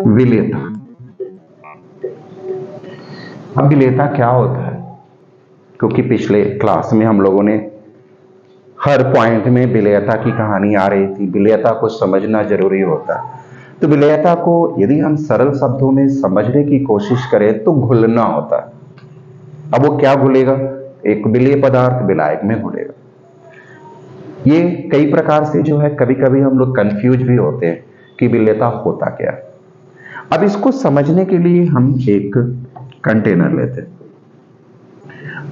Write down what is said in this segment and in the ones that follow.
विलेयता। अब विलेयता क्या होता है, क्योंकि पिछले क्लास में हम लोगों ने हर पॉइंट में विलेयता की कहानी आ रही थी, विलेयता को समझना जरूरी होता है। तो विलेयता को यदि हम सरल शब्दों में समझने की कोशिश करें तो घुलना होता है। अब वो क्या घुलेगा, एक विलेय पदार्थ विलायक में घुलेगा। ये कई प्रकार से जो है कभी कभी हम लोग कंफ्यूज भी होते हैं कि विलेयता होता क्या है। अब इसको समझने के लिए हम एक कंटेनर लेते हैं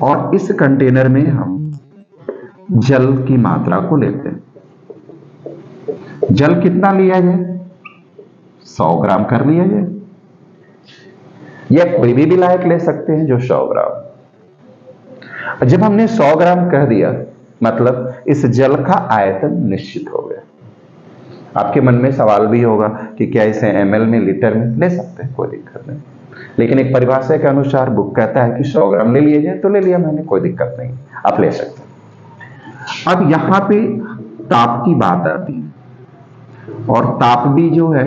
और इस कंटेनर में हम जल की मात्रा को लेते हैं। जल कितना लिया जाए, 100 ग्राम कर लिया जाए, या कोई भी विलायक ले सकते हैं जो 100 ग्राम। जब हमने 100 ग्राम कह दिया मतलब इस जल का आयतन निश्चित हो गया। आपके मन में सवाल भी होगा कि क्या इसे ml में, लीटर में ले सकते हैं, कोई दिक्कत नहीं, लेकिन एक परिभाषा के अनुसार बुक कहता है कि 100 ग्राम ले लिया जाए, तो ले लिया मैंने, कोई दिक्कत नहीं, आप ले सकते हैं। अब यहां पे ताप की बात आती है और ताप भी जो है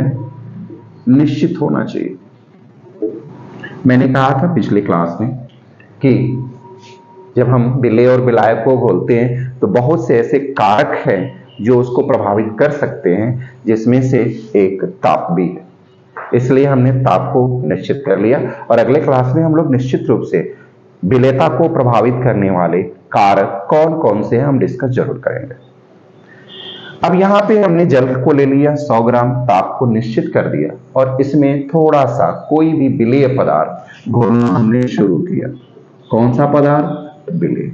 निश्चित होना चाहिए। मैंने कहा था पिछली क्लास में कि जब हम विलेय और विलायक को घोलते हैं तो बहुत से ऐसे कारक हैं जो उसको प्रभावित कर सकते हैं, जिसमें से एक ताप भी है। इसलिए हमने ताप को निश्चित कर लिया और अगले क्लास में हम लोग निश्चित रूप से विलेयता को प्रभावित करने वाले कारक कौन कौन से हैं हम डिस्कस जरूर करेंगे। अब यहां पे हमने जल को ले लिया, 100 ग्राम, ताप को निश्चित कर दिया और इसमें थोड़ा सा कोई भी विलेय पदार्थ घोलना हमने शुरू किया। कौन सा पदार्थ, विलेय।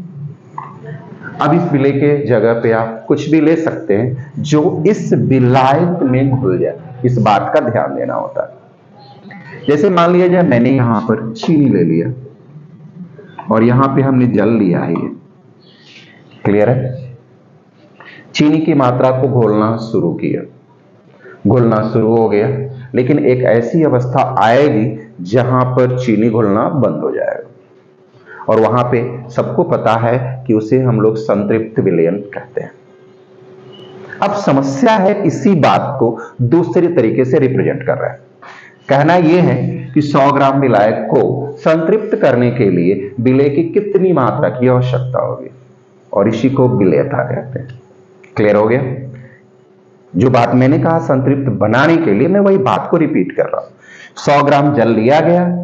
अब इस विलेय के जगह पे आप कुछ भी ले सकते हैं जो इस विलायक में घुल जाए, इस बात का ध्यान देना होता है। जैसे मान लिया जाए मैंने यहां पर चीनी ले लिया और यहां पे हमने जल लिया है, ये क्लियर है। चीनी की मात्रा को घोलना शुरू किया, घुलना शुरू हो गया, लेकिन एक ऐसी अवस्था आएगी जहां पर चीनी घुलना बंद हो जाएगा और वहां पे सबको पता है कि उसे हम लोग संतृप्त विलयन कहते हैं। अब समस्या है इसी बात को दूसरे तरीके से रिप्रेजेंट कर रहा है। कहना यह है कि 100 ग्राम विलायक को संतृप्त करने के लिए विलेय की कितनी मात्रा की आवश्यकता होगी, और इसी को विलेयता कहते हैं। क्लियर हो गया। जो बात मैंने कहा संतृप्त बनाने के लिए, मैं वही बात को रिपीट कर रहा हूं। 100 ग्राम जल लिया गया,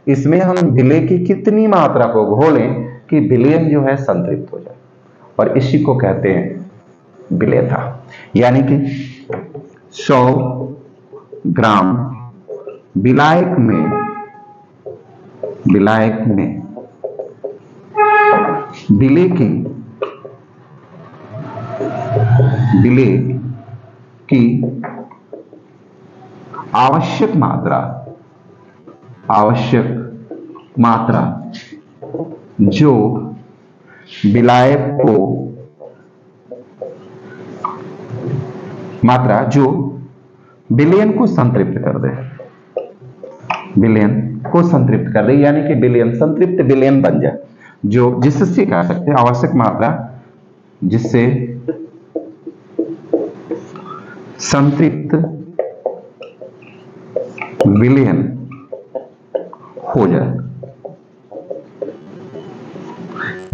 इसमें हम विलेय की कितनी मात्रा को घोलें कि विलयन जो है संतृप्त हो जाए, और इसी को कहते हैं विलेयता। यानी कि 100 ग्राम विलायक में विलेय की आवश्यक मात्रा जो विलायक को विलयन को संतृप्त कर दे, यानी कि विलयन संतृप्त विलयन बन जाए, जिससे कह सकते हैं आवश्यक मात्रा जिससे संतृप्त विलयन हो जाए।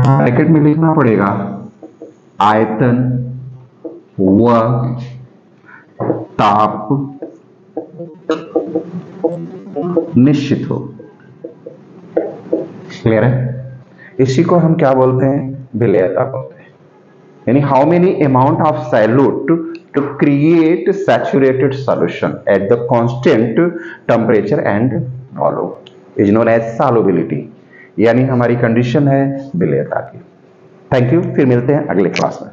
ब्रैकेट में लिखना पड़ेगा आयतन व ताप निश्चित हो। क्लियर है। इसी को हम क्या बोलते हैं, विलेयता बोलते हैं। यानी how many amount of solute to create saturated solution at the constant temperature and volume is known as solubility। यानी हमारी कंडीशन है विलेयता की। थैंक यू, फिर मिलते हैं अगले क्लास में।